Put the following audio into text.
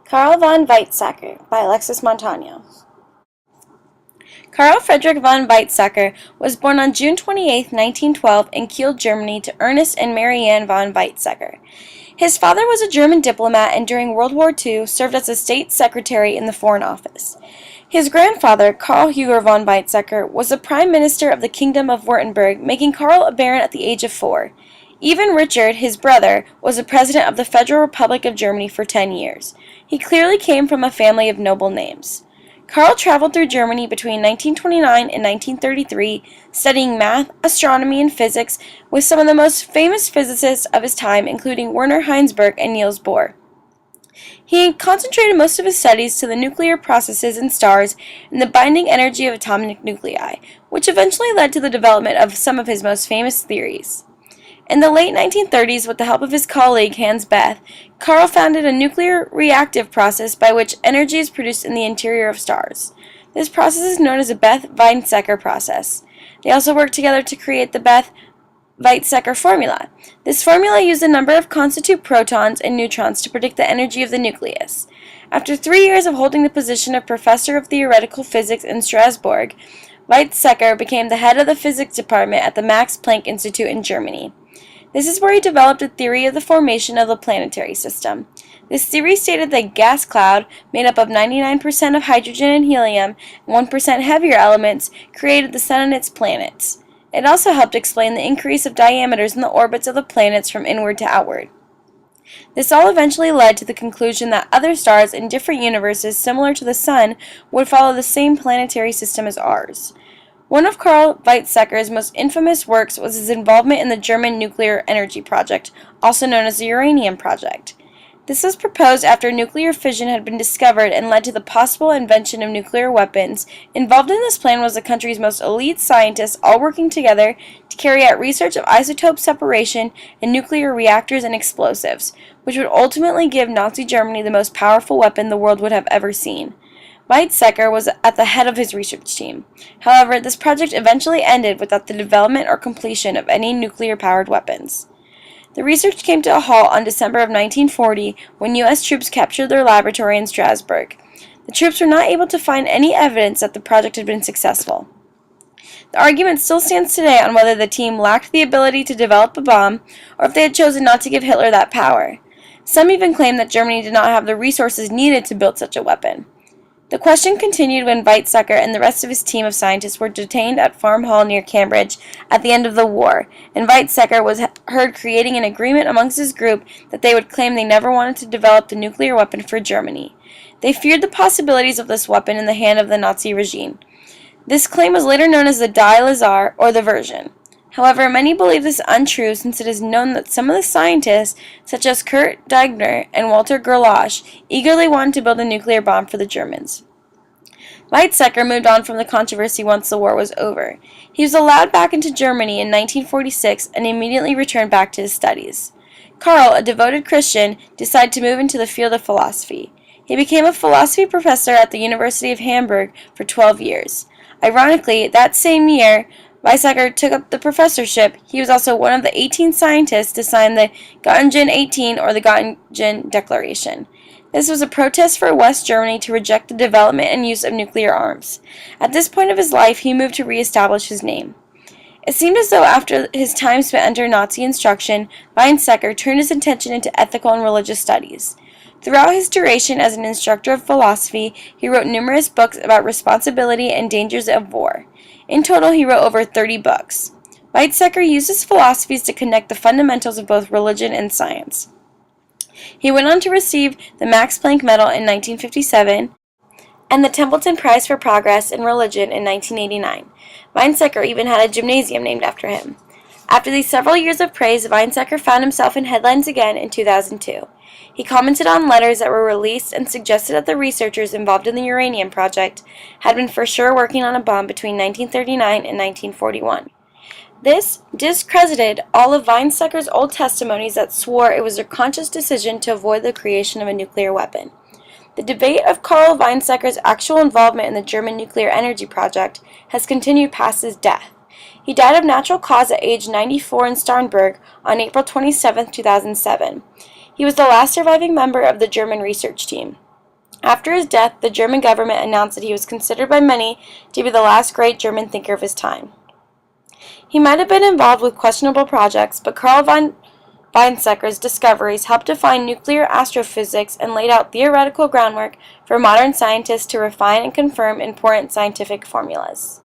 Karl von Weizsäcker by Alexis Montano. Karl Friedrich von Weizsäcker was born on June 28, 1912 in Kiel, Germany to Ernest and Marianne von Weizsäcker. His father was a German diplomat and during World War II served as a state secretary in the Foreign Office. His grandfather, Karl Huger von Weizsäcker, was the Prime Minister of the Kingdom of Württemberg, making Karl a baron at the age of 4. Even Richard, his brother, was the president of the Federal Republic of Germany for 10 years. He clearly came from a family of noble names. Karl traveled through Germany between 1929 and 1933, studying math, astronomy, and physics with some of the most famous physicists of his time, including Werner Heisenberg and Niels Bohr. He concentrated most of his studies to the nuclear processes in stars and the binding energy of atomic nuclei, which eventually led to the development of some of his most famous theories. In the late 1930s, with the help of his colleague Hans Bethe, Karl founded a nuclear reactive process by which energy is produced in the interior of stars. This process is known as the Bethe-Weizacker process. They also worked together to create the Bethe-Weizacker formula. This formula used the number of constituent protons and neutrons to predict the energy of the nucleus. After 3 years of holding the position of professor of theoretical physics in Strasbourg, Weizsäcker became the head of the physics department at the Max Planck Institute in Germany. This is where he developed a theory of the formation of the planetary system. This theory stated that a gas cloud, made up of 99% of hydrogen and helium and 1% heavier elements, created the sun and its planets. It also helped explain the increase of diameters in the orbits of the planets from inward to outward. This all eventually led to the conclusion that other stars in different universes similar to the Sun would follow the same planetary system as ours. One of Karl Weizsäcker's most infamous works was his involvement in the German nuclear energy project, also known as the uranium project. This was proposed after nuclear fission had been discovered and led to the possible invention of nuclear weapons. Involved in this plan was the country's most elite scientists all working together to carry out research of isotope separation and nuclear reactors and explosives, which would ultimately give Nazi Germany the most powerful weapon the world would have ever seen. Weizsäcker was at the head of his research team. However, this project eventually ended without the development or completion of any nuclear-powered weapons. The research came to a halt on December of 1940 when U.S. troops captured their laboratory in Strasbourg. The troops were not able to find any evidence that the project had been successful. The argument still stands today on whether the team lacked the ability to develop a bomb or if they had chosen not to give Hitler that power. Some even claim that Germany did not have the resources needed to build such a weapon. The question continued when Weizsäcker and the rest of his team of scientists were detained at Farm Hall near Cambridge at the end of the war, and Weizsäcker was heard creating an agreement amongst his group that they would claim they never wanted to develop the nuclear weapon for Germany. They feared the possibilities of this weapon in the hand of the Nazi regime. This claim was later known as the Die Lazar, or the version. However, many believe this untrue since it is known that some of the scientists, such as Kurt Diegner and Walter Gerlach, eagerly wanted to build a nuclear bomb for the Germans. Weizsäcker moved on from the controversy once the war was over. He was allowed back into Germany in 1946 and immediately returned back to his studies. Karl, a devoted Christian, decided to move into the field of philosophy. He became a philosophy professor at the University of Hamburg for 12 years. Ironically, that same year, Weizacker took up the professorship. He was also one of the 18 scientists to sign the Göttingen 18 or the Göttingen Declaration. This was a protest for West Germany to reject the development and use of nuclear arms. At this point of his life, he moved to re-establish his name. It seemed as though after his time spent under Nazi instruction, Weizsäcker turned his attention into ethical and religious studies. Throughout his duration as an instructor of philosophy, he wrote numerous books about responsibility and dangers of war. In total, he wrote over 30 books. Weizsäcker used his philosophies to connect the fundamentals of both religion and science. He went on to receive the Max Planck Medal in 1957 and the Templeton Prize for Progress in Religion in 1989. Weizsäcker even had a gymnasium named after him. After these several years of praise, Weizsäcker found himself in headlines again in 2002. He commented on letters that were released and suggested that the researchers involved in the uranium project had been for sure working on a bomb between 1939 and 1941. This discredited all of Weizsäcker's old testimonies that swore it was their conscious decision to avoid the creation of a nuclear weapon. The debate of Karl Weizsäcker's actual involvement in the German nuclear energy project has continued past his death. He died of natural cause at age 94 in Starnberg on April 27, 2007. He was the last surviving member of the German research team. After his death, the German government announced that he was considered by many to be the last great German thinker of his time. He might have been involved with questionable projects, but Carl von Weizsäcker's discoveries helped define nuclear astrophysics and laid out theoretical groundwork for modern scientists to refine and confirm important scientific formulas.